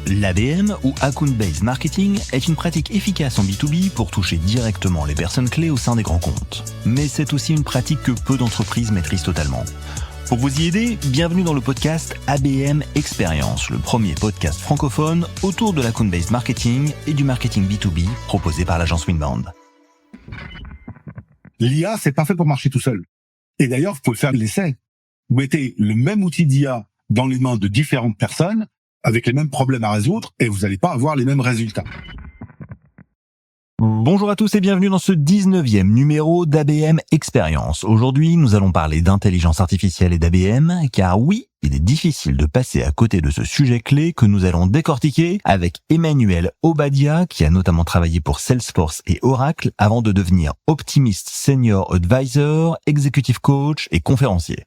L'ABM ou Account-Based Marketing est une pratique efficace en B2B pour toucher directement les personnes clés au sein des grands comptes. Mais c'est aussi une pratique que peu d'entreprises maîtrisent totalement. Pour vous y aider, bienvenue dans le podcast ABM Experience, le premier podcast francophone autour de l'Account-Based Marketing et du marketing B2B proposé par l'agence Winbound. L'IA, c'est pas fait pour marcher tout seul. Et d'ailleurs, vous pouvez faire l'essai. Vous mettez le même outil d'IA dans les mains de différentes personnes, avec les mêmes problèmes à résoudre, et vous n'allez pas avoir les mêmes résultats. Bonjour à tous et bienvenue dans ce 19e numéro d'ABM Experience. Aujourd'hui, nous allons parler d'intelligence artificielle et d'ABM, car oui, il est difficile de passer à côté de ce sujet clé que nous allons décortiquer avec Emmanuel Obadia, qui a notamment travaillé pour Salesforce et Oracle avant de devenir Optimist Senior Advisor, Executive Coach et conférencier.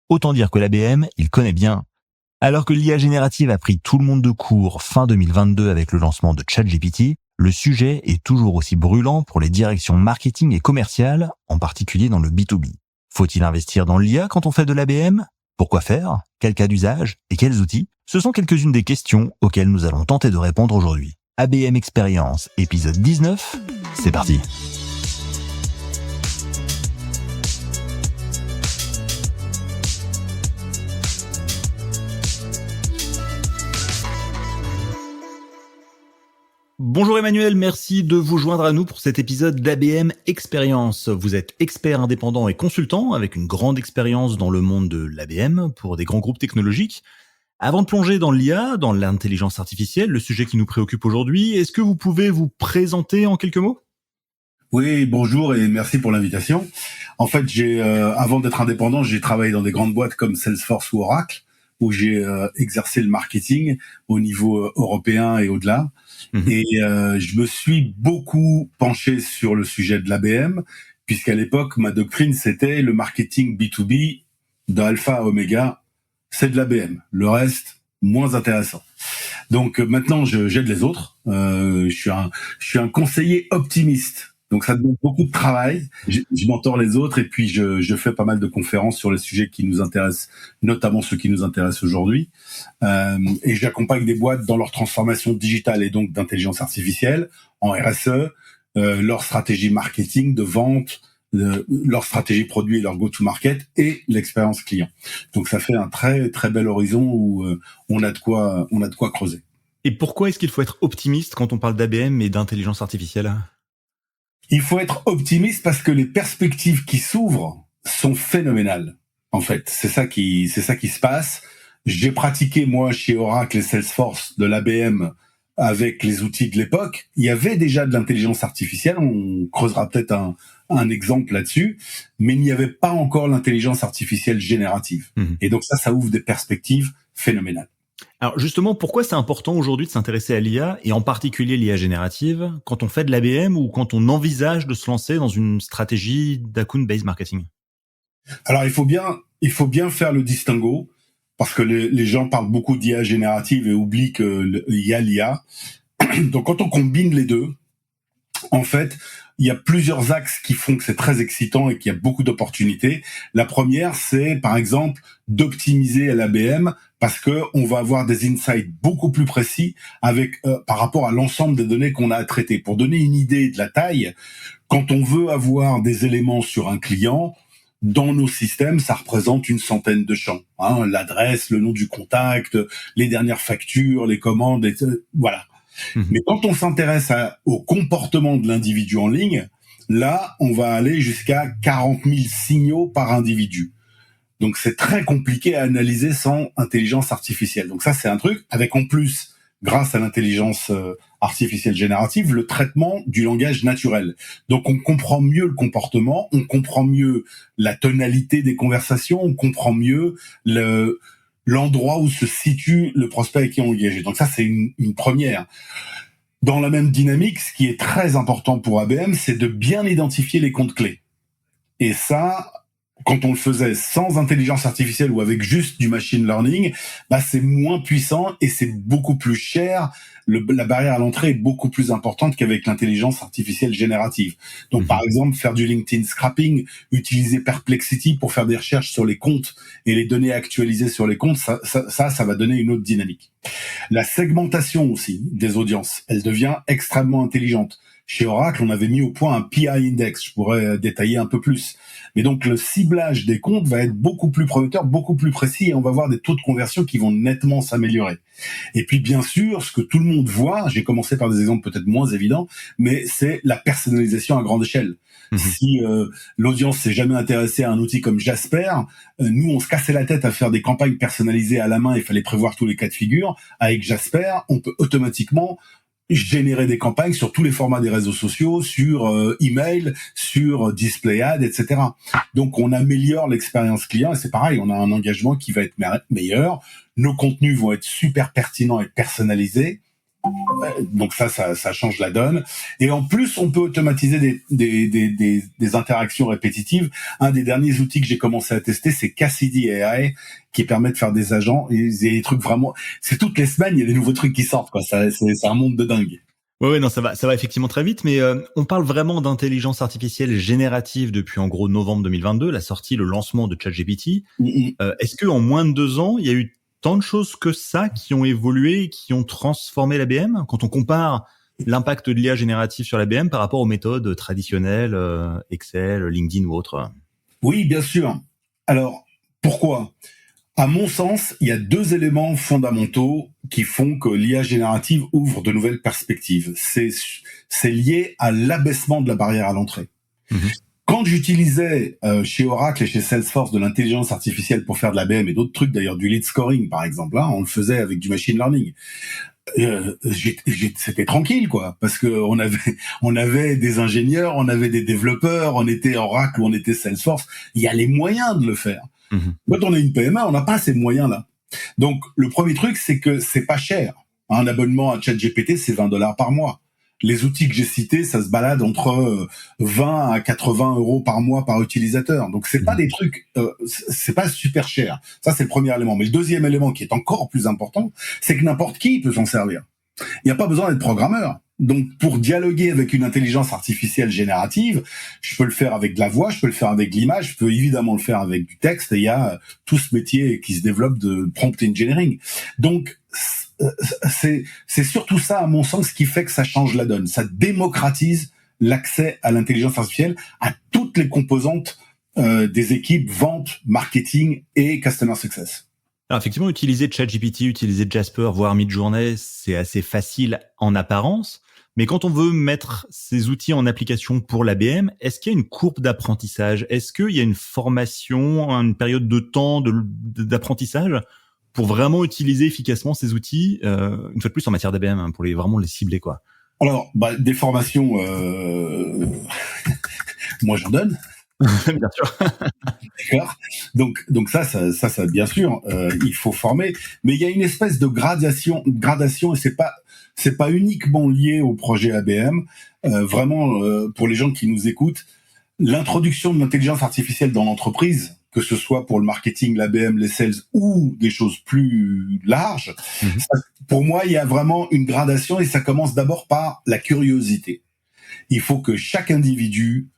Autant dire que l'ABM, il connaît bien. Alors que l'IA générative a pris tout le monde de court fin 2022 avec le lancement de ChatGPT, le sujet est toujours aussi brûlant pour les directions marketing et commerciales, en particulier dans le B2B. Faut-il investir dans l'IA quand on fait de l'ABM ? Pourquoi faire ? Quel cas d'usage ? Et quels outils ? Ce sont quelques-unes des questions auxquelles nous allons tenter de répondre aujourd'hui. ABM Experience, épisode 19, c'est parti. Bonjour Emmanuel, merci de vous joindre à nous pour cet épisode d'ABM Experience. Vous êtes expert indépendant et consultant avec une grande expérience dans le monde de l'ABM pour des grands groupes technologiques. Avant de plonger dans l'IA, dans l'intelligence artificielle, le sujet qui nous préoccupe aujourd'hui, est-ce que vous pouvez vous présenter en quelques mots ? Oui, bonjour et merci pour l'invitation. En fait, avant d'être indépendant, j'ai travaillé dans des grandes boîtes comme Salesforce ou Oracle, où j'ai exercé le marketing au niveau européen et au-delà. Et je me suis beaucoup penché sur le sujet de l'ABM, puisqu'à l'époque, ma doctrine, c'était le marketing B2B de alpha à oméga, c'est de l'ABM. Le reste, moins intéressant. Donc maintenant, j'aide les autres. Je suis un conseiller optimiste. Donc ça demande beaucoup de travail. Je mentor les autres et puis je fais pas mal de conférences sur les sujets qui nous intéressent, notamment ceux qui nous intéressent aujourd'hui. Et j'accompagne des boîtes dans leur transformation digitale et donc d'intelligence artificielle, en RSE, leur stratégie marketing, de vente, leur stratégie produit et leur go-to-market et l'expérience client. Donc ça fait un très très bel horizon où on a de quoi creuser. Et pourquoi est-ce qu'il faut être optimiste quand on parle d'ABM et d'intelligence artificielle ? Il faut être optimiste parce que les perspectives qui s'ouvrent sont phénoménales. En fait, c'est ça qui se passe. J'ai pratiqué, moi, chez Oracle et Salesforce, de l'ABM avec les outils de l'époque. Il y avait déjà de l'intelligence artificielle. On creusera peut-être un exemple là-dessus. Mais il n'y avait pas encore l'intelligence artificielle générative. Et donc ça ouvre des perspectives phénoménales. Alors justement, pourquoi c'est important aujourd'hui de s'intéresser à l'IA, et en particulier l'IA générative, quand on fait de l'ABM ou quand on envisage de se lancer dans une stratégie d'account-based marketing ? Alors il faut bien faire le distinguo, parce que les gens parlent beaucoup d'IA générative et oublient qu'il y a l'IA. Donc quand on combine les deux, en fait, il y a plusieurs axes qui font que c'est très excitant et qu'il y a beaucoup d'opportunités. La première, c'est par exemple d'optimiser l'ABM parce que on va avoir des insights beaucoup plus précis avec par rapport à l'ensemble des données qu'on a à traiter. Pour donner une idée de la taille, quand on veut avoir des éléments sur un client, dans nos systèmes, ça représente une centaine de champs. L'adresse, le nom du contact, les dernières factures, les commandes, voilà. Mais quand on s'intéresse au comportement de l'individu en ligne, là, on va aller jusqu'à 40 000 signaux par individu. Donc, c'est très compliqué à analyser sans intelligence artificielle. Donc ça, c'est un truc avec en plus, grâce à l'intelligence artificielle générative, le traitement du langage naturel. Donc, on comprend mieux le comportement, on comprend mieux la tonalité des conversations, on comprend mieux l'endroit où se situe le prospect qui est engagé. Donc ça, c'est une première. Dans la même dynamique, ce qui est très important pour ABM, c'est de bien identifier les comptes clés. Et ça, quand on le faisait sans intelligence artificielle ou avec juste du machine learning, c'est moins puissant et c'est beaucoup plus cher. La barrière à l'entrée est beaucoup plus importante qu'avec l'intelligence artificielle générative. Donc, par exemple, faire du LinkedIn scrapping, utiliser Perplexity pour faire des recherches sur les comptes et les données actualisées sur les comptes, ça va donner une autre dynamique. La segmentation aussi des audiences, elle devient extrêmement intelligente. Chez Oracle, on avait mis au point un PI index. Je pourrais détailler un peu plus. Mais donc, le ciblage des comptes va être beaucoup plus prometteur, beaucoup plus précis, et on va voir des taux de conversion qui vont nettement s'améliorer. Et puis, bien sûr, ce que tout le monde voit, j'ai commencé par des exemples peut-être moins évidents, mais c'est la personnalisation à grande échelle. Si l'audience s'est jamais intéressée à un outil comme Jasper, nous, on se cassait la tête à faire des campagnes personnalisées à la main, il fallait prévoir tous les cas de figure. Avec Jasper, on peut automatiquement générer des campagnes sur tous les formats des réseaux sociaux, sur email, sur display ad, etc. Donc, on améliore l'expérience client et c'est pareil, on a un engagement qui va être meilleur. Nos contenus vont être super pertinents et personnalisés. Donc ça change la donne. Et en plus, on peut automatiser des interactions répétitives. Un des derniers outils que j'ai commencé à tester, c'est Cassidy AI, qui permet de faire des agents et des trucs vraiment. C'est toutes les semaines, il y a des nouveaux trucs qui sortent, quoi. C'est un monde de dingue. Ouais, non, ça va effectivement très vite, mais on parle vraiment d'intelligence artificielle générative depuis en gros novembre 2022, la sortie, le lancement de ChatGPT. Est-ce que en moins de 2 ans, il y a eu tant de choses que ça qui ont évolué et qui ont transformé l'ABM quand on compare l'impact de l'IA générative sur l'ABM par rapport aux méthodes traditionnelles, Excel, LinkedIn ou autres? Oui, bien sûr. Alors, pourquoi ? À mon sens, il y a 2 éléments fondamentaux qui font que l'IA générative ouvre de nouvelles perspectives. C'est lié à l'abaissement de la barrière à l'entrée. Quand j'utilisais chez Oracle et chez Salesforce de l'intelligence artificielle pour faire de l'ABM et d'autres trucs, d'ailleurs du lead scoring par exemple, on le faisait avec du machine learning. C'était tranquille, quoi, parce que on avait des ingénieurs, on avait des développeurs, on était Oracle ou on était Salesforce. Il y a les moyens de le faire. Quand on est une PMA, on n'a pas ces moyens-là. Donc le premier truc, c'est que c'est pas cher. Un abonnement à ChatGPT, c'est $20 par mois. Les outils que j'ai cités, ça se balade entre 20 à 80 euros par mois par utilisateur. Donc c'est pas des trucs, c'est pas super cher. Ça c'est le premier élément. Mais le deuxième élément qui est encore plus important, c'est que n'importe qui peut s'en servir. Il n'y a pas besoin d'être programmeur. Donc pour dialoguer avec une intelligence artificielle générative, je peux le faire avec de la voix, je peux le faire avec de l'image, je peux évidemment le faire avec du texte. Et il y a tout ce métier qui se développe de prompt engineering. Donc c'est surtout ça, à mon sens, qui fait que ça change la donne. Ça démocratise l'accès à l'intelligence artificielle à toutes les composantes des équipes vente, marketing et customer success. Alors effectivement, utiliser ChatGPT, utiliser Jasper, voire Midjourney, c'est assez facile en apparence. Mais quand on veut mettre ces outils en application pour l'ABM, est-ce qu'il y a une courbe d'apprentissage? Est-ce qu'il y a une formation, une période de temps d'apprentissage pour vraiment utiliser efficacement ces outils, une fois de plus en matière d'ABM, pour vraiment les cibler, quoi? Alors, des formations, moi j'en donne. Bien sûr. D'accord. Donc ça, bien sûr, il faut former, mais il y a une espèce de gradation, et c'est pas uniquement lié au projet ABM. Vraiment, pour les gens qui nous écoutent, l'introduction de l'intelligence artificielle dans l'entreprise, que ce soit pour le marketing, l'ABM, les sales ou des choses plus larges, pour moi, il y a vraiment une gradation et ça commence d'abord par la curiosité. Il faut que chaque individu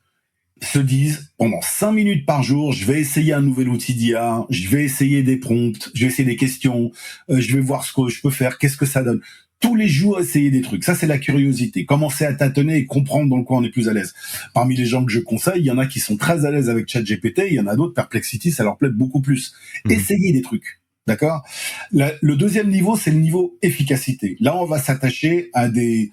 se dise, pendant 5 minutes par jour, je vais essayer un nouvel outil d'IA, je vais essayer des prompts, je vais essayer des questions, je vais voir ce que je peux faire, qu'est-ce que ça donne. Tous les jours, essayer des trucs. Ça, c'est la curiosité. Commencer à tâtonner et comprendre dans quoi on est plus à l'aise. Parmi les gens que je conseille, il y en a qui sont très à l'aise avec ChatGPT, il y en a d'autres, Perplexity, ça leur plaît beaucoup plus. Essayez des trucs. D'accord? Le deuxième niveau, c'est le niveau efficacité. Là, on va s'attacher à des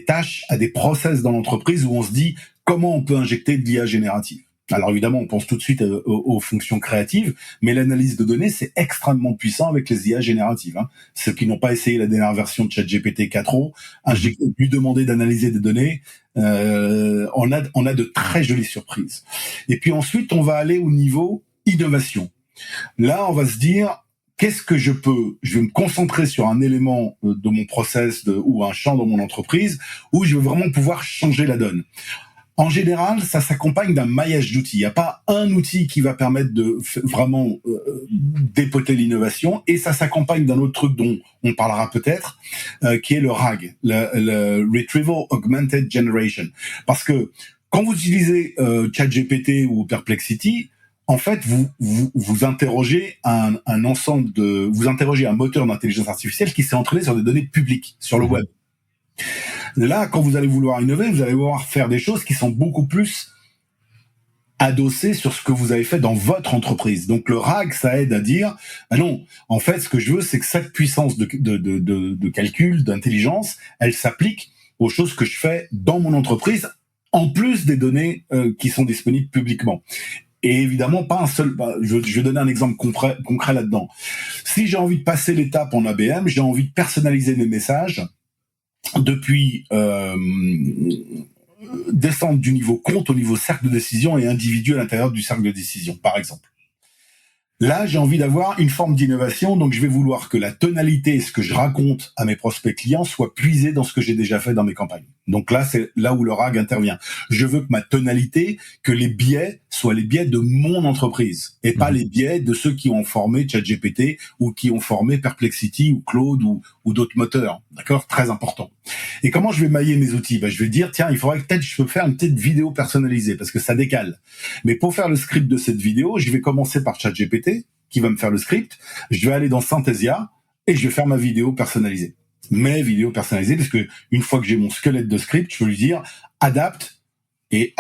tâches, à des process dans l'entreprise où on se dit comment on peut injecter de l'IA générative. Alors évidemment, on pense tout de suite aux fonctions créatives, mais l'analyse de données, c'est extrêmement puissant avec les IA génératives. Ceux qui n'ont pas essayé la dernière version de ChatGPT 4o, lui demander d'analyser des données, on a de très jolies surprises. Et puis ensuite, on va aller au niveau innovation. Là, on va se dire, qu'est-ce que je vais me concentrer sur un élément de mon process ou un champ dans mon entreprise où je vais vraiment pouvoir changer la donne. En général, ça s'accompagne d'un maillage d'outils. Il n'y a pas un outil qui va permettre de vraiment dépoter l'innovation, et ça s'accompagne d'un autre truc dont on parlera peut-être, qui est le RAG, le Retrieval Augmented Generation. Parce que quand vous utilisez ChatGPT ou Perplexity, en fait, vous interrogez vous interrogez un moteur d'intelligence artificielle qui s'est entraîné sur des données publiques, sur le web. Là, quand vous allez vouloir innover, vous allez vouloir faire des choses qui sont beaucoup plus adossées sur ce que vous avez fait dans votre entreprise. Donc le RAG, ça aide à dire, ah non, en fait, ce que je veux, c'est que cette puissance de calcul, d'intelligence, elle s'applique aux choses que je fais dans mon entreprise, en plus des données qui sont disponibles publiquement. Et évidemment, pas un seul. Je vais donner un exemple concret là-dedans. Si j'ai envie de passer l'étape en ABM, j'ai envie de personnaliser mes messages depuis descendre du niveau compte au niveau cercle de décision et individu à l'intérieur du cercle de décision, par exemple. Là, j'ai envie d'avoir une forme d'innovation, donc je vais vouloir que la tonalité, ce que je raconte à mes prospects clients, soit puisé dans ce que j'ai déjà fait dans mes campagnes. Donc là, c'est là où le RAG intervient. Je veux que ma tonalité, que les biais soient les biais de mon entreprise et pas les biais de ceux qui ont formé ChatGPT ou qui ont formé Perplexity ou Claude ou d'autres moteurs. D'accord ? Très important. Et comment je vais mailler mes outils ? Je vais dire, tiens, il faudrait que peut-être je peux faire une petite vidéo personnalisée parce que ça décale. Mais pour faire le script de cette vidéo, je vais commencer par ChatGPT qui va me faire le script. Je vais aller dans Synthesia et je vais faire ma vidéo personnalisée. Mes vidéos personnalisées, parce que une fois que j'ai mon squelette de script, je peux lui dire adapte et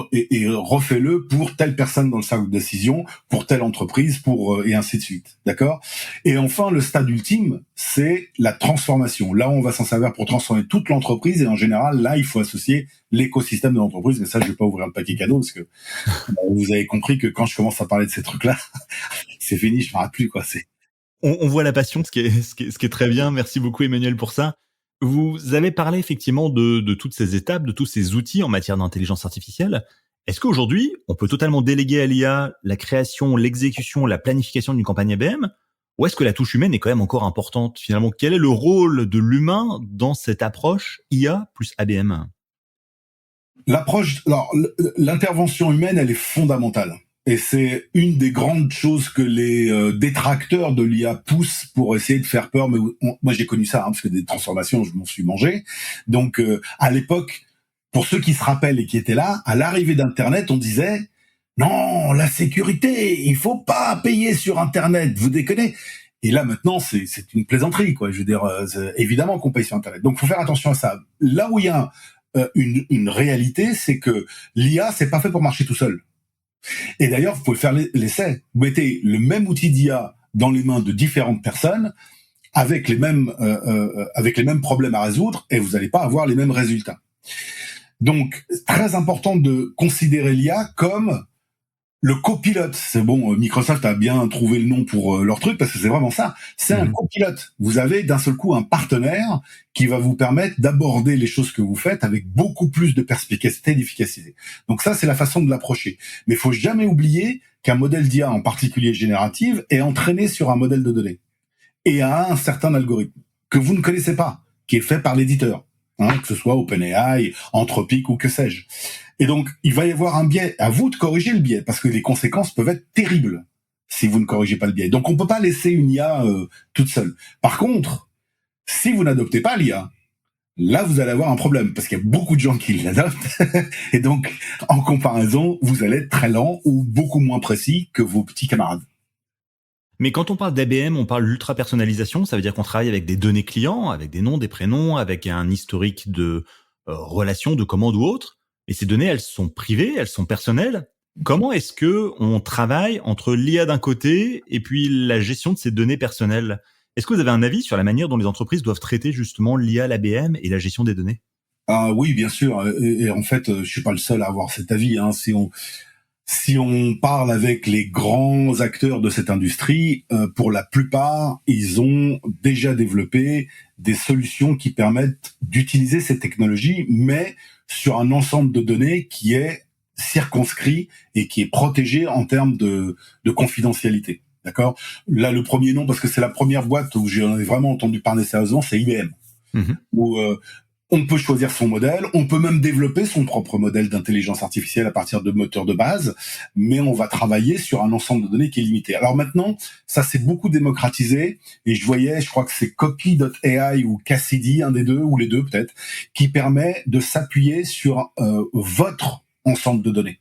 refais-le pour telle personne dans le cercle de décision, pour telle entreprise, et ainsi de suite. D'accord ? Et enfin, le stade ultime, c'est la transformation. Là, on va s'en servir pour transformer toute l'entreprise, et en général, là, il faut associer l'écosystème de l'entreprise. Mais ça, je vais pas ouvrir le paquet cadeau, parce que vous avez compris que quand je commence à parler de ces trucs-là, c'est fini, je m'en rappelle plus, quoi. On voit la passion, ce qui est très bien. Merci beaucoup, Emmanuel, pour ça. Vous avez parlé effectivement de toutes ces étapes, de tous ces outils en matière d'intelligence artificielle. Est-ce qu'aujourd'hui, on peut totalement déléguer à l'IA la création, l'exécution, la planification d'une campagne ABM ? Ou est-ce que la touche humaine est quand même encore importante ? Finalement, quel est le rôle de l'humain dans cette approche IA plus ABM ? L'intervention humaine, elle est fondamentale. Et c'est une des grandes choses que les détracteurs de l'IA poussent pour essayer de faire peur. Mais moi, j'ai connu ça, parce que des transformations, je m'en suis mangé. Donc, à l'époque, pour ceux qui se rappellent et qui étaient là, à l'arrivée d'Internet, on disait « Non, la sécurité, il faut pas payer sur Internet, vous déconnez ». Et là, maintenant, c'est une plaisanterie, quoi. Je veux dire, évidemment qu'on paye sur Internet. Donc, faut faire attention à ça. Là où il y a une réalité, c'est que l'IA, c'est pas fait pour marcher tout seul. Et d'ailleurs, vous pouvez faire l'essai. Vous mettez le même outil d'IA dans les mains de différentes personnes avec les mêmes problèmes à résoudre et vous n'allez pas avoir les mêmes résultats. Donc, très important de considérer l'IA comme le copilote. C'est bon, Microsoft a bien trouvé le nom pour leur truc parce que c'est vraiment ça. C'est un copilote. Vous avez d'un seul coup un partenaire qui va vous permettre d'aborder les choses que vous faites avec beaucoup plus de perspicacité et d'efficacité. Donc ça, c'est la façon de l'approcher. Mais il faut jamais oublier qu'un modèle d'IA, en particulier générative, est entraîné sur un modèle de données et a un certain algorithme que vous ne connaissez pas, qui est fait par l'éditeur, que ce soit OpenAI, Anthropic ou que sais-je. Et donc, il va y avoir un biais. À vous de corriger le biais, parce que les conséquences peuvent être terribles si vous ne corrigez pas le biais. Donc, on peut pas laisser une IA toute seule. Par contre, si vous n'adoptez pas l'IA, là, vous allez avoir un problème, parce qu'il y a beaucoup de gens qui l'adoptent. Et donc, en comparaison, vous allez être très lent ou beaucoup moins précis que vos petits camarades. Mais quand on parle d'ABM, on parle d'ultra-personnalisation. Ça veut dire qu'on travaille avec des données clients, avec des noms, des prénoms, avec un historique de relations, de commandes ou autres. Et ces données, elles sont privées, elles sont personnelles. Comment est-ce que on travaille entre l'IA d'un côté et puis la gestion de ces données personnelles ? Est-ce que vous avez un avis sur la manière dont les entreprises doivent traiter justement l'IA, l'ABM et la gestion des données ? Ah oui, bien sûr. Et en fait, je suis pas le seul à avoir cet avis. Si on parle avec les grands acteurs de cette industrie, pour la plupart, ils ont déjà développé des solutions qui permettent d'utiliser ces technologies, mais sur un ensemble de données qui est circonscrit et qui est protégé en termes de confidentialité. D'accord ? Là, le premier nom, parce que c'est la première boîte où j'en ai vraiment entendu parler sérieusement, c'est IBM. Où On peut choisir son modèle, on peut même développer son propre modèle d'intelligence artificielle à partir de moteurs de base, mais on va travailler sur un ensemble de données qui est limité. Alors maintenant, ça s'est beaucoup démocratisé, et je crois que c'est Copy.ai ou Cassidy, un des deux, ou les deux peut-être, qui permet de s'appuyer sur votre ensemble de données.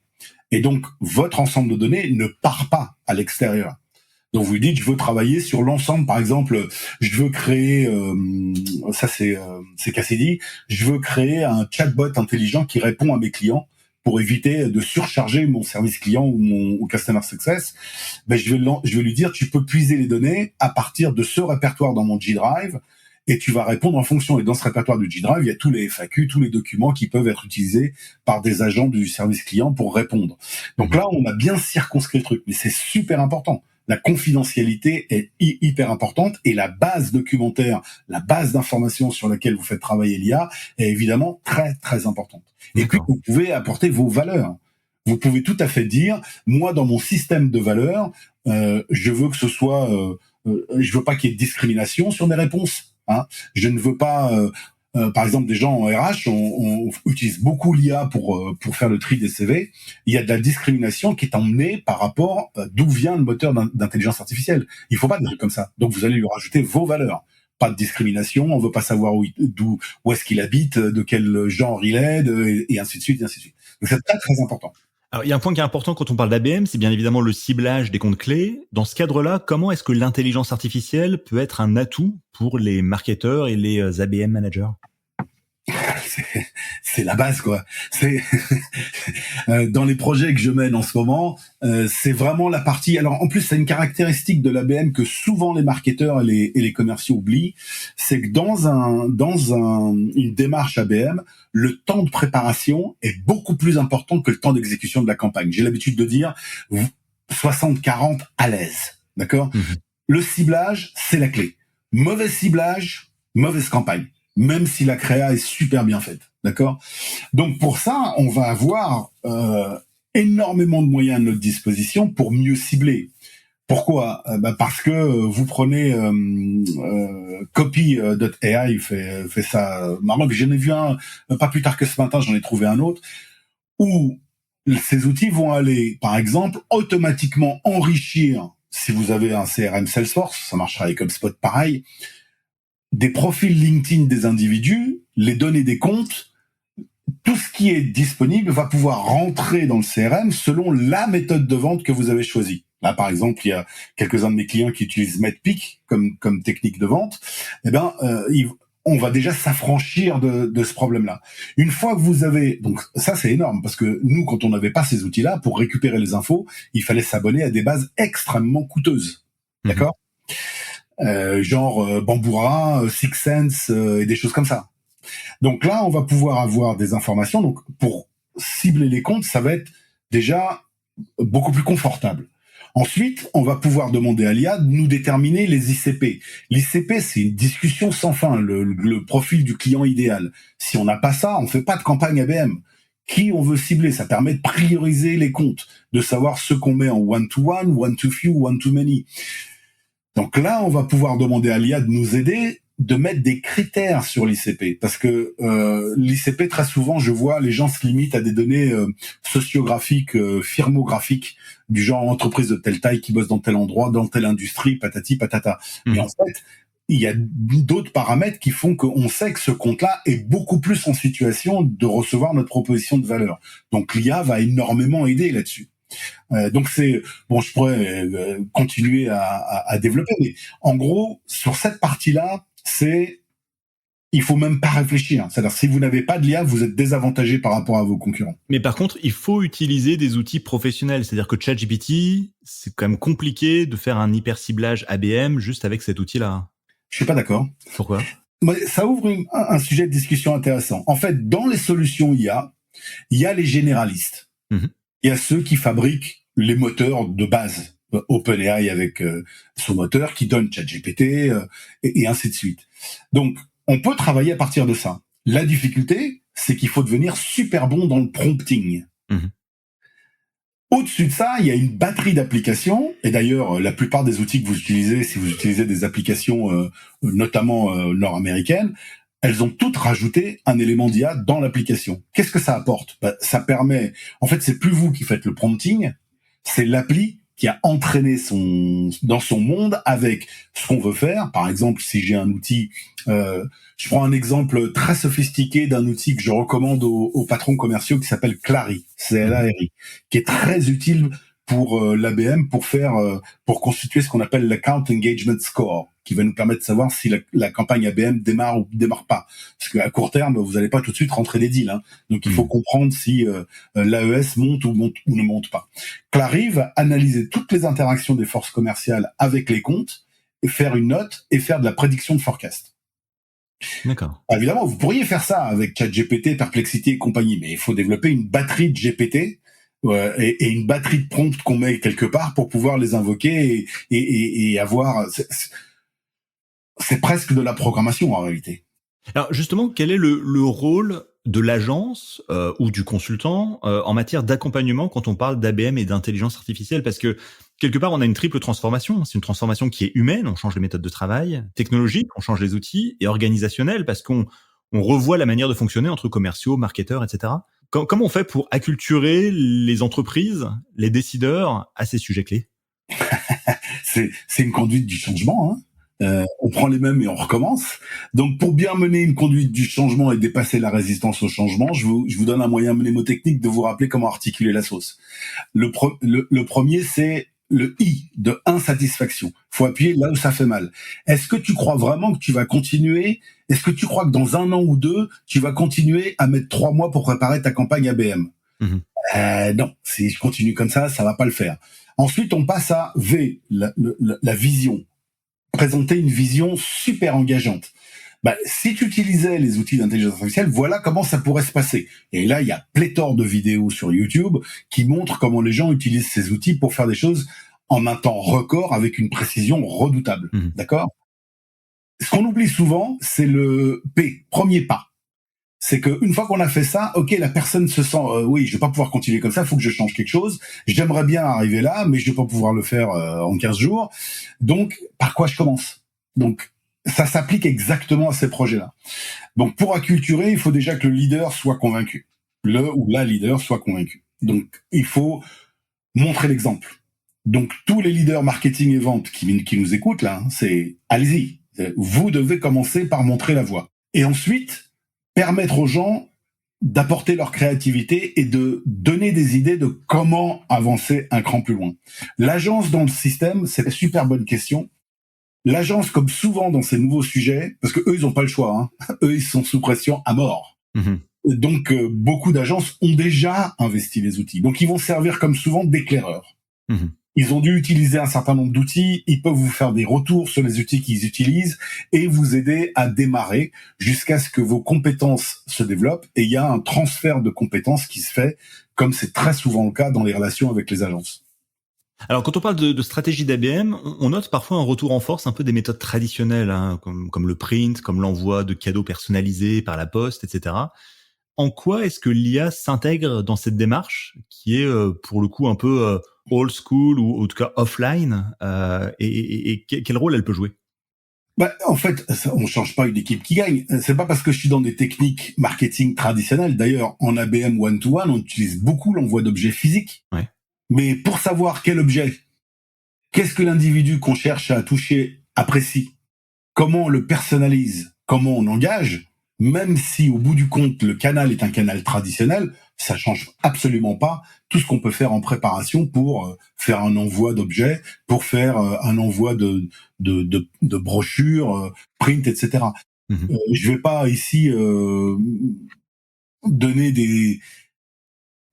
Et donc, votre ensemble de données ne part pas à l'extérieur. Donc vous lui dites, je veux travailler sur l'ensemble, par exemple, je veux créer, ça c'est Cassidy, je veux créer un chatbot intelligent qui répond à mes clients pour éviter de surcharger mon service client ou mon customer success. Ben je vais lui dire, tu peux puiser les données à partir de ce répertoire dans mon G Drive et tu vas répondre en fonction. Et dans ce répertoire du G Drive, il y a tous les FAQ, tous les documents qui peuvent être utilisés par des agents du service client pour répondre. Donc là, on a bien circonscrit le truc, mais c'est super important. La confidentialité est hyper importante et la base documentaire, la base d'informations sur laquelle vous faites travailler l'IA est évidemment très, très importante. Et puis, vous pouvez apporter vos valeurs. Vous pouvez tout à fait dire, moi, dans mon système de valeurs, je veux que ce soit, je veux pas qu'il y ait de discrimination sur mes réponses. Hein. Je ne veux pas... par exemple, des gens en RH, on utilise beaucoup l'IA pour faire le tri des CV. Il y a de la discrimination qui est emmenée par rapport d'où vient le moteur d'intelligence artificielle. Il faut pas de trucs comme ça. Donc, vous allez lui rajouter vos valeurs. Pas de discrimination. On veut pas savoir où est-ce qu'il habite, de quel genre il est, et ainsi de suite, et ainsi de suite. Donc, c'est très, très important. Alors, il y a un point qui est important quand on parle d'ABM, c'est bien évidemment le ciblage des comptes clés. Dans ce cadre-là, comment est-ce que l'intelligence artificielle peut être un atout pour les marketeurs et les ABM managers? C'est la base, quoi. C'est dans les projets que je mène en ce moment, c'est vraiment la partie. Alors en plus, c'est une caractéristique de l'ABM que souvent les marketeurs et les commerciaux oublient, c'est que dans une démarche ABM, le temps de préparation est beaucoup plus important que le temps d'exécution de la campagne. J'ai l'habitude de dire 60-40 à l'aise, d'accord. Le ciblage, c'est la clé. Mauvais ciblage, mauvaise campagne. Même si la créa est super bien faite, d'accord. Donc pour ça, on va avoir énormément de moyens à notre disposition pour mieux cibler. Pourquoi ? Parce que vous prenez Copy.ai fait ça marrant. J'en ai vu un pas plus tard que ce matin, j'en ai trouvé un autre où ces outils vont aller, par exemple, automatiquement enrichir. Si vous avez un CRM Salesforce, ça marchera avec HubSpot pareil. Des profils LinkedIn des individus, les données des comptes, tout ce qui est disponible va pouvoir rentrer dans le CRM selon la méthode de vente que vous avez choisie. Là, par exemple, il y a quelques-uns de mes clients qui utilisent Medpic comme technique de vente. Eh ben, on va déjà s'affranchir de ce problème-là. Une fois que vous avez... Donc ça, c'est énorme, parce que nous, quand on n'avait pas ces outils-là, pour récupérer les infos, il fallait s'abonner à des bases extrêmement coûteuses. D'accord ? Genre Bambura, Six Sense et des choses comme ça. Donc là, on va pouvoir avoir des informations. Donc pour cibler les comptes, ça va être déjà beaucoup plus confortable. Ensuite, on va pouvoir demander à l'IA de nous déterminer les ICP. L'ICP, c'est une discussion sans fin, le profil du client idéal. Si on n'a pas ça, on fait pas de campagne ABM. Qui on veut cibler, ça permet de prioriser les comptes, de savoir ce qu'on met en one-to-one, one-to-few, one-to-many. Donc là, on va pouvoir demander à l'IA de nous aider, de mettre des critères sur l'ICP. Parce que l'ICP, très souvent, je vois, les gens se limitent à des données sociographiques, firmographiques, du genre entreprise de telle taille qui bosse dans tel endroit, dans telle industrie, patati patata. Et en fait, il y a d'autres paramètres qui font qu'on sait que ce compte-là est beaucoup plus en situation de recevoir notre proposition de valeur. Donc l'IA va énormément aider là-dessus. Donc c'est bon, je pourrais continuer à développer, mais en gros sur cette partie-là, il faut même pas réfléchir. C'est-à-dire si vous n'avez pas de l'IA, vous êtes désavantagé par rapport à vos concurrents. Mais par contre, il faut utiliser des outils professionnels. C'est-à-dire que ChatGPT, c'est quand même compliqué de faire un hyper ciblage ABM juste avec cet outil-là. Je suis pas d'accord. Pourquoi ? Ça ouvre un sujet de discussion intéressant. En fait, dans les solutions IA, il y a les généralistes. Il y a ceux qui fabriquent les moteurs de base, OpenAI avec son moteur qui donne ChatGPT et ainsi de suite. Donc, on peut travailler à partir de ça. La difficulté, c'est qu'il faut devenir super bon dans le prompting. Au-dessus de ça, il y a une batterie d'applications. Et d'ailleurs, la plupart des outils que vous utilisez, si vous utilisez des applications notamment nord-américaines, elles ont toutes rajouté un élément d'IA dans l'application. Qu'est-ce que ça apporte? Ça permet, en fait, c'est plus vous qui faites le prompting, c'est l'appli qui a entraîné dans son monde avec ce qu'on veut faire. Par exemple, si j'ai un outil, je prends un exemple très sophistiqué d'un outil que je recommande aux patrons commerciaux qui s'appelle Clari, C-L-A-R-I, qui est très utile pour l'ABM pour constituer ce qu'on appelle l'account engagement score, qui va nous permettre de savoir si la campagne ABM démarre ou démarre pas. Parce qu'à court terme, vous n'allez pas tout de suite rentrer des deals, hein. Donc il faut comprendre si l'AES monte ou ne monte pas. Clari va analyser toutes les interactions des forces commerciales avec les comptes et faire une note et faire de la prédiction de forecast. D'accord. Évidemment, vous pourriez faire ça avec ChatGPT, Perplexity et compagnie, mais il faut développer une batterie de GPT et une batterie de prompts qu'on met quelque part pour pouvoir les invoquer et avoir... C'est presque de la programmation en réalité. Alors justement, quel est le rôle de l'agence ou du consultant en matière d'accompagnement quand on parle d'ABM et d'intelligence artificielle? Parce que quelque part, on a une triple transformation. C'est une transformation qui est humaine, on change les méthodes de travail, technologique, on change les outils, et organisationnelle, parce qu'on revoit la manière de fonctionner entre commerciaux, marketeurs, etc. Comment on fait pour acculturer les entreprises, les décideurs à ces sujets clés? C'est une conduite du changement, hein. On prend les mêmes et on recommence. Donc, pour bien mener une conduite du changement et dépasser la résistance au changement, je vous donne un moyen mnémotechnique de vous rappeler comment articuler la sauce. Le premier, c'est le I de insatisfaction. Faut appuyer là où ça fait mal. Est-ce que tu crois vraiment que tu vas continuer? Est-ce que tu crois que dans 1 an ou 2, tu vas continuer à mettre 3 mois pour préparer ta campagne ABM? Non, si je continue comme ça va pas le faire. Ensuite, on passe à V, la vision. Présenter une vision super engageante. Si tu utilisais les outils d'intelligence artificielle, voilà comment ça pourrait se passer. Et là, il y a pléthore de vidéos sur YouTube qui montrent comment les gens utilisent ces outils pour faire des choses en un temps record avec une précision redoutable. D'accord? Ce qu'on oublie souvent, c'est le P, premier pas. C'est qu'une fois qu'on a fait ça, ok, la personne se sent, oui, je vais pas pouvoir continuer comme ça, il faut que je change quelque chose. J'aimerais bien arriver là, mais je vais pas pouvoir le faire en 15 jours. Donc, par quoi je commence? Donc, ça s'applique exactement à ces projets-là. Donc, pour acculturer, il faut déjà que le leader soit convaincu. Le ou la leader soit convaincu. Donc, il faut montrer l'exemple. Donc, tous les leaders marketing et vente qui nous écoutent là, c'est allez-y. Vous devez commencer par montrer la voie. Et ensuite, permettre aux gens d'apporter leur créativité et de donner des idées de comment avancer un cran plus loin. L'agence dans le système, c'est une super bonne question. L'agence, comme souvent dans ces nouveaux sujets, parce que eux, ils ont pas le choix, hein. Eux, ils sont sous pression à mort. Donc, beaucoup d'agences ont déjà investi les outils. Donc, ils vont servir comme souvent d'éclaireurs. Ils ont dû utiliser un certain nombre d'outils, ils peuvent vous faire des retours sur les outils qu'ils utilisent et vous aider à démarrer jusqu'à ce que vos compétences se développent. Et il y a un transfert de compétences qui se fait, comme c'est très souvent le cas dans les relations avec les agences. Alors, quand on parle de stratégie d'ABM, on note parfois un retour en force un peu des méthodes traditionnelles, hein, comme le print, comme l'envoi de cadeaux personnalisés par la poste, etc. En quoi est-ce que l'IA s'intègre dans cette démarche qui est, pour le coup, un peu old school ou en tout cas offline, et quel rôle elle peut jouer? En fait, on change pas une équipe qui gagne. C'est pas parce que je suis dans des techniques marketing traditionnelles. D'ailleurs, en ABM one-to-one, on utilise beaucoup l'envoi d'objets physiques. Ouais. Mais pour savoir quel objet, qu'est-ce que l'individu qu'on cherche à toucher apprécie, comment on le personnalise, comment on engage, même si au bout du compte le canal est un canal traditionnel, ça change absolument pas tout ce qu'on peut faire en préparation pour faire un envoi d'objets, pour faire un envoi de brochures, print, etc. Je vais pas ici donner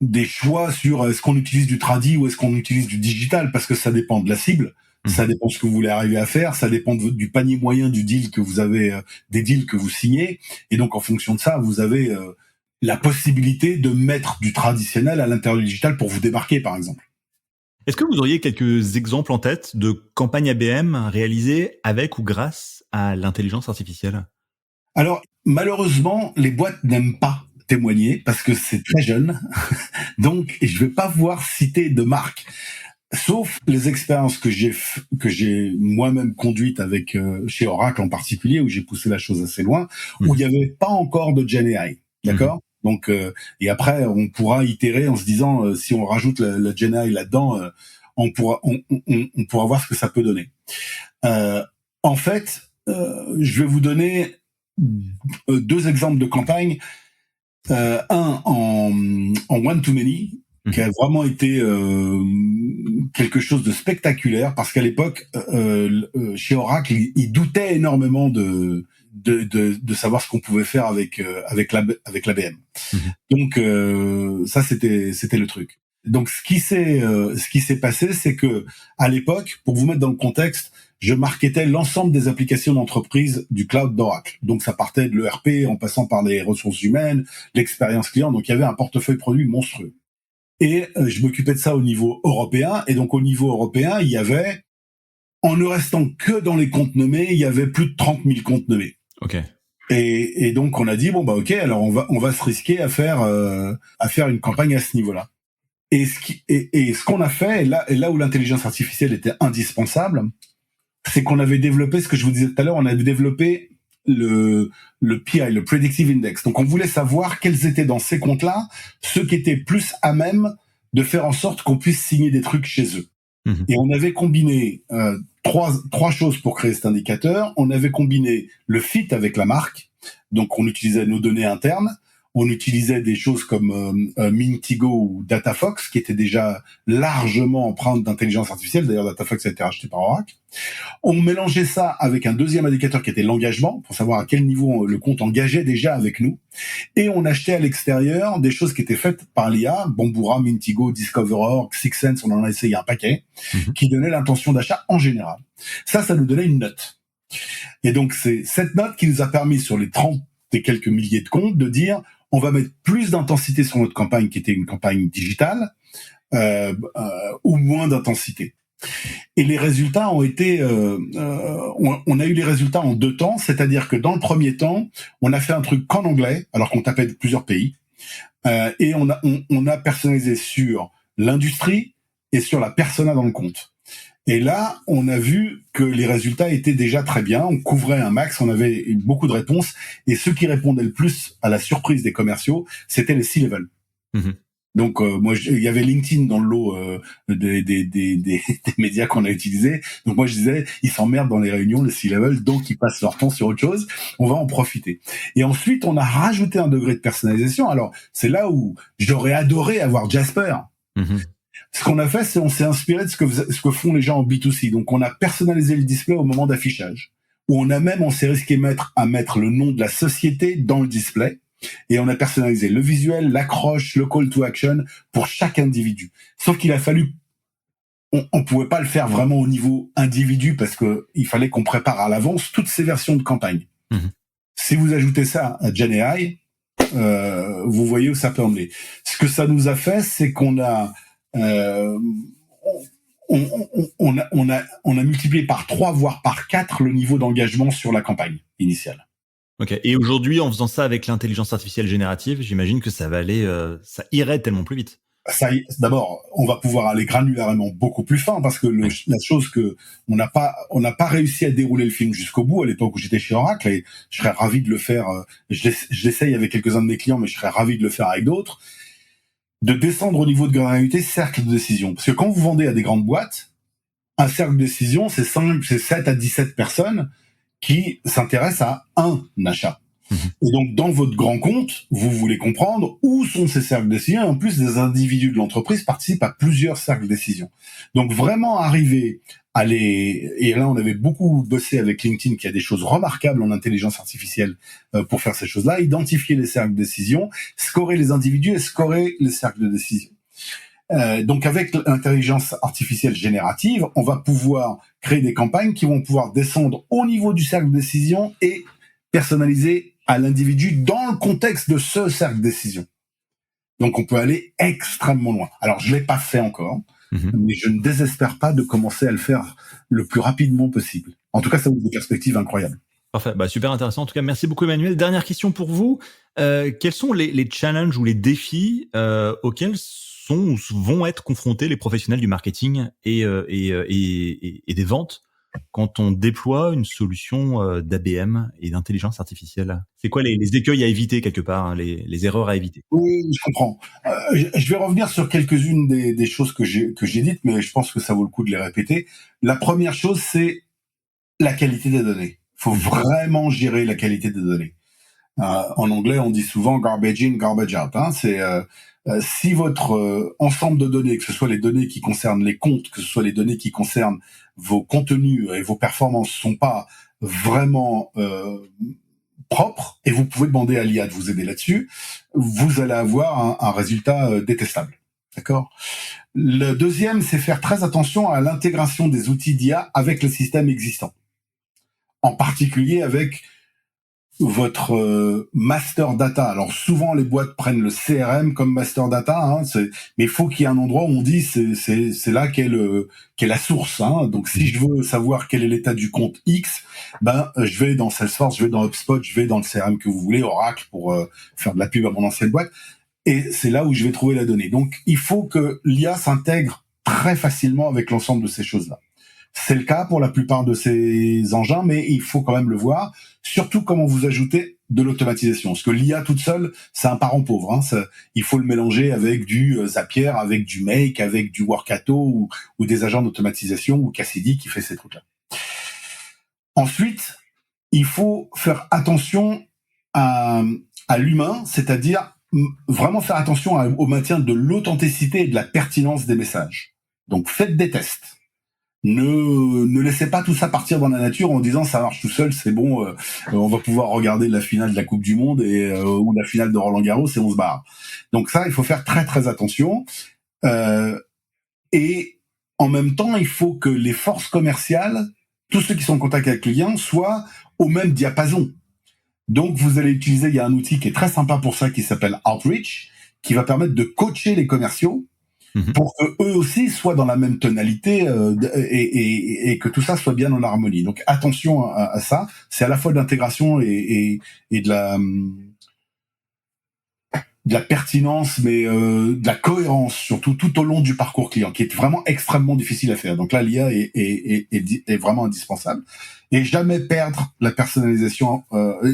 des choix sur est-ce qu'on utilise du tradi ou est-ce qu'on utilise du digital, parce que ça dépend de la cible, ça dépend de ce que vous voulez arriver à faire, ça dépend du panier moyen du deal que vous avez, des deals que vous signez, et donc en fonction de ça, vous avez la possibilité de mettre du traditionnel à l'intérieur du digital pour vous démarquer, par exemple. Est-ce que vous auriez quelques exemples en tête de campagnes ABM réalisées avec ou grâce à l'intelligence artificielle? Alors, malheureusement, les boîtes n'aiment pas témoigner parce que c'est très jeune. Donc, je vais pas pouvoir citer de marque. Sauf les expériences que j'ai moi-même conduites avec chez Oracle en particulier, où j'ai poussé la chose assez loin, où il n'y avait pas encore de GenAI, d'accord. Donc et après on pourra itérer en se disant si on rajoute la GenAI là-dedans, on pourra voir ce que ça peut donner. En fait, je vais vous donner deux exemples de campagne. Un en one to many, qui a vraiment été quelque chose de spectaculaire, parce qu'à l'époque, chez Oracle, ils doutaient énormément de savoir ce qu'on pouvait faire avec l'ABM. Donc ça, c'était le truc. Donc ce qui s'est passé, c'est que à l'époque, pour vous mettre dans le contexte, je marketais l'ensemble des applications d'entreprise du cloud d'Oracle. Donc ça partait de l'ERP en passant par les ressources humaines, l'expérience client. Donc il y avait un portefeuille produit monstrueux. Et je m'occupais de ça au niveau européen. Et donc au niveau européen, il y avait, en ne restant que dans les comptes nommés, il y avait plus de 30 000 comptes nommés. Ok. Et donc on a dit bon bah ok, alors on va se risquer à faire une campagne à ce niveau-là. Et ce qu'on a fait, et là où l'intelligence artificielle était indispensable, c'est qu'on avait développé ce que je vous disais tout à l'heure, on avait développé le PI, le Predictive Index. Donc on voulait savoir quels étaient dans ces comptes-là ceux qui étaient plus à même de faire en sorte qu'on puisse signer des trucs chez eux. Et on avait combiné trois choses pour créer cet indicateur. On avait combiné le fit avec la marque, donc on utilisait nos données internes. On utilisait des choses comme Mintigo ou DataFox, qui étaient déjà largement empreintes d'intelligence artificielle. D'ailleurs, DataFox a été racheté par Oracle. On mélangeait ça avec un deuxième indicateur qui était l'engagement, pour savoir à quel niveau le compte engageait déjà avec nous. Et on achetait à l'extérieur des choses qui étaient faites par l'IA, Bambura, Mintigo, Discover.org, Sixsense, on en a essayé un paquet, qui donnaient l'intention d'achat en général. Ça nous donnait une note. Et donc, c'est cette note qui nous a permis, sur les 30 et quelques milliers de comptes, de dire on va mettre plus d'intensité sur notre campagne, qui était une campagne digitale, ou moins d'intensité. Et les résultats ont été, on a eu les résultats en 2 temps, c'est-à-dire que dans le premier temps, on a fait un truc qu'en anglais, alors qu'on tapait de plusieurs pays, et on a personnalisé sur l'industrie et sur la persona dans le compte. Et là, on a vu que les résultats étaient déjà très bien. On couvrait un max, on avait beaucoup de réponses. Et ceux qui répondaient le plus à la surprise des commerciaux, c'était les C-level. Donc, moi, il y avait LinkedIn dans le lot des médias qu'on a utilisés. Donc, moi, je disais, ils s'emmerdent dans les réunions, les C-level, donc ils passent leur temps sur autre chose. On va en profiter. Et ensuite, on a rajouté un degré de personnalisation. Alors, c'est là où j'aurais adoré avoir Jasper. Ce qu'on a fait, c'est on s'est inspiré de ce que font les gens en B2C. Donc, on a personnalisé le display au moment d'affichage. Où on s'est risqué à mettre le nom de la société dans le display. Et on a personnalisé le visuel, l'accroche, le call to action pour chaque individu. Sauf qu'il a fallu, on pouvait pas le faire vraiment au niveau individu parce que il fallait qu'on prépare à l'avance toutes ces versions de campagne. Si vous ajoutez ça à GenAI, vous voyez où ça peut emmener. Ce que ça nous a fait, c'est qu'on a on a multiplié par 3, voire par 4 le niveau d'engagement sur la campagne initiale. Ok. Et aujourd'hui, en faisant ça avec l'intelligence artificielle générative, j'imagine que ça va aller, ça irait tellement plus vite. D'abord, on va pouvoir aller granulairement beaucoup plus fin parce que la chose que on n'a pas réussi à dérouler le film jusqu'au bout à l'époque où j'étais chez Oracle, et je serais ravi de le faire. Je l'essaye avec quelques-uns de mes clients, mais je serais ravi de le faire avec d'autres. De descendre au niveau de granularité, cercle de décision. Parce que quand vous vendez à des grandes boîtes, un cercle de décision, c'est 7 à 17 personnes qui s'intéressent à un achat. Et donc, dans votre grand compte, vous voulez comprendre où sont ces cercles de décision. Et en plus, des individus de l'entreprise participent à plusieurs cercles de décision. Donc, vraiment arriver à et là, on avait beaucoup bossé avec LinkedIn, qui a des choses remarquables en intelligence artificielle pour faire ces choses-là, identifier les cercles de décision, scorer les individus et scorer les cercles de décision. Donc, avec l'intelligence artificielle générative, on va pouvoir créer des campagnes qui vont pouvoir descendre au niveau du cercle de décision et personnaliser à l'individu dans le contexte de ce cercle de décision. Donc, on peut aller extrêmement loin. Alors, je l'ai pas fait encore, mais je ne désespère pas de commencer à le faire le plus rapidement possible. En tout cas, ça ouvre des perspectives incroyables. Parfait, super intéressant. En tout cas, merci beaucoup Emmanuel. Dernière question pour vous. Quels sont les challenges ou les défis auxquels sont ou vont être confrontés les professionnels du marketing et des ventes quand on déploie une solution d'ABM et d'intelligence artificielle? C'est quoi les écueils à éviter quelque part, hein, les erreurs à éviter? Oui, je comprends. Je vais revenir sur quelques-unes des choses que j'ai dites, mais je pense que ça vaut le coup de les répéter. La première chose, c'est la qualité des données. Il faut vraiment gérer la qualité des données. En anglais, on dit souvent garbage in, garbage out. Hein. C'est si votre ensemble de données, que ce soit les données qui concernent les comptes, que ce soit les données qui concernent vos contenus et vos performances, sont pas vraiment propres, et vous pouvez demander à l'IA de vous aider là-dessus, vous allez avoir un résultat détestable. D'accord ? Le deuxième, c'est faire très attention à l'intégration des outils d'IA avec le système existant. En particulier avec votre master data. Alors souvent les boîtes prennent le CRM comme master data, hein, mais il faut qu'il y ait un endroit où on dit c'est là qu'est la source. Hein. Donc si je veux savoir quel est l'état du compte X, je vais dans Salesforce, je vais dans HubSpot, je vais dans le CRM que vous voulez, Oracle pour faire de la pub à mon ancienne boîte, et c'est là où je vais trouver la donnée. Donc il faut que l'IA s'intègre très facilement avec l'ensemble de ces choses-là. C'est le cas pour la plupart de ces engins, mais il faut quand même le voir. Surtout comment vous ajoutez de l'automatisation. Parce que l'IA toute seule, c'est un parent pauvre. Hein. Il faut le mélanger avec du Zapier, avec du Make, avec du Workato ou des agents d'automatisation ou Cassidy qui fait ces trucs-là. Ensuite, il faut faire attention à l'humain, c'est-à-dire vraiment faire attention au maintien de l'authenticité et de la pertinence des messages. Donc faites des tests. Ne laissez pas tout ça partir dans la nature en disant ça marche tout seul, c'est bon, on va pouvoir regarder la finale de la Coupe du Monde ou la finale de Roland-Garros et on se barre. Donc ça, il faut faire très très attention. Et en même temps, il faut que les forces commerciales, tous ceux qui sont en contact avec le client, soient au même diapason. Donc vous allez utiliser, il y a un outil qui est très sympa pour ça qui s'appelle Outreach, qui va permettre de coacher les commerciaux pour que eux aussi soient dans la même tonalité et que tout ça soit bien en harmonie. Donc attention à ça. C'est à la fois de l'intégration et de la pertinence, mais de la cohérence surtout tout au long du parcours client, qui est vraiment extrêmement difficile à faire. Donc là, l'IA est vraiment indispensable. Et jamais perdre la personnalisation,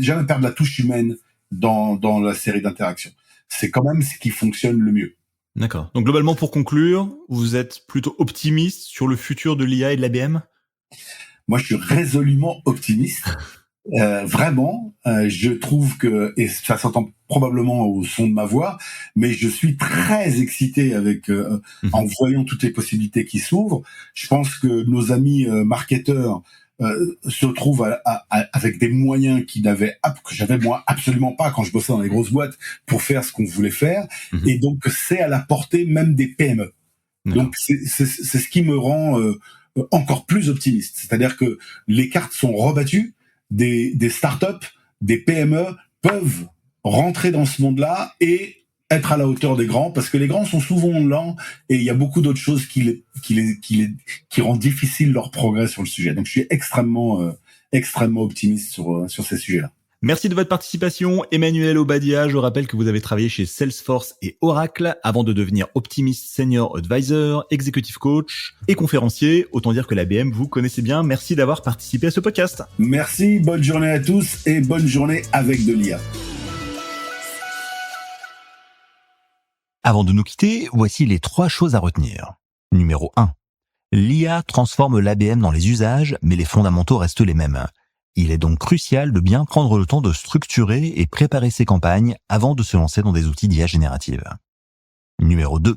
jamais perdre la touche humaine dans la série d'interactions. C'est quand même ce qui fonctionne le mieux. D'accord. Donc globalement, pour conclure, vous êtes plutôt optimiste sur le futur de l'IA et de l'ABM ? Moi, je suis résolument optimiste. Vraiment, je trouve que, et ça s'entend probablement au son de ma voix, mais je suis très excité en voyant toutes les possibilités qui s'ouvrent. Je pense que nos amis marketeurs se trouvent avec des moyens que j'avais moi absolument pas quand je bossais dans les grosses boîtes pour faire ce qu'on voulait faire, et donc c'est à la portée même des PME. Donc c'est ce qui me rend encore plus optimiste. C'est-à-dire que les cartes sont rebattues, des startups, des PME peuvent rentrer dans ce monde-là et être à la hauteur des grands, parce que les grands sont souvent lents et il y a beaucoup d'autres choses qui rendent difficile leur progrès sur le sujet. Donc je suis extrêmement optimiste sur ces sujets-là. Merci de votre participation, Emmanuel Obadia. Je rappelle que vous avez travaillé chez Salesforce et Oracle avant de devenir Optimist Senior Advisor, Executive Coach et conférencier. Autant dire que l'ABM, vous connaissez bien. Merci d'avoir participé à ce podcast. Merci, bonne journée à tous et bonne journée avec de l'IA. Avant de nous quitter, voici les 3 choses à retenir. Numéro 1. L'IA transforme l'ABM dans les usages, mais les fondamentaux restent les mêmes. Il est donc crucial de bien prendre le temps de structurer et préparer ses campagnes avant de se lancer dans des outils d'IA générative. Numéro 2.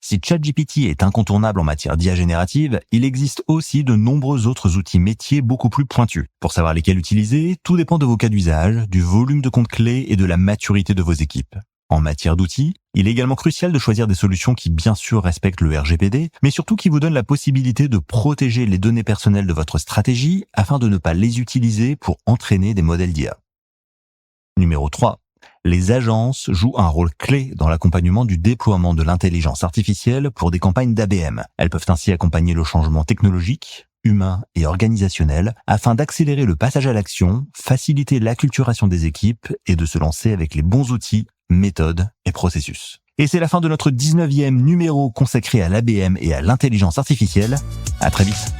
Si ChatGPT est incontournable en matière d'IA générative, il existe aussi de nombreux autres outils métiers beaucoup plus pointus. Pour savoir lesquels utiliser, tout dépend de vos cas d'usage, du volume de comptes clés et de la maturité de vos équipes. En matière d'outils, il est également crucial de choisir des solutions qui bien sûr respectent le RGPD, mais surtout qui vous donnent la possibilité de protéger les données personnelles de votre stratégie afin de ne pas les utiliser pour entraîner des modèles d'IA. Numéro 3. Les agences jouent un rôle clé dans l'accompagnement du déploiement de l'intelligence artificielle pour des campagnes d'ABM. Elles peuvent ainsi accompagner le changement technologique, humain et organisationnel afin d'accélérer le passage à l'action, faciliter l'acculturation des équipes et de se lancer avec les bons outils, méthodes et processus. Et c'est la fin de notre 19e numéro consacré à l'ABM et à l'intelligence artificielle. À très vite.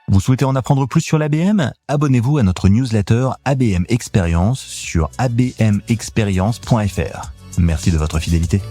Vous souhaitez en apprendre plus sur l'ABM ? Abonnez-vous à notre newsletter ABM Experience sur abmexperience.fr. Merci de votre fidélité.